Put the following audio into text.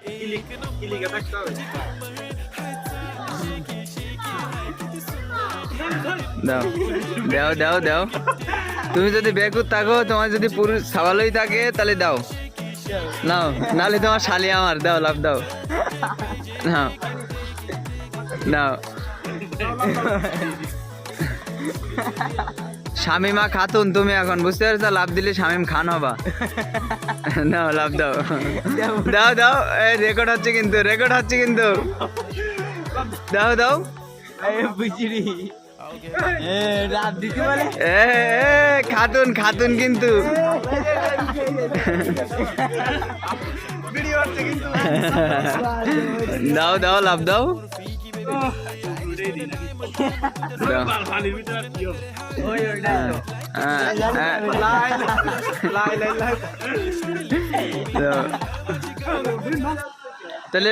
কিলিকে থাকতে হবে। দাও দাও দাও দাও তুমি যদি বেকুত থাকো তোমার যদি পুরুষ সাবালই থাকে তাহলে দাও নাও নাহলে তোমার শালি আমার দাও লাভ দাও নাও নাও শামিমা খাতুন তুমি এখন বুঝতে পারছো লাভ দিলে শামিম খান হবা নাও লাভ দাও দাও দাও এই রেকর্ড হচ্ছে কিন্তু দাও দাও এ খাতুন খাতুন কিন্তু দাও দাও লাভ দাও দাও। পানির ভিতরে আর কি হবে? হ্যাঁ, হ্যাঁ, দাও। তাহলে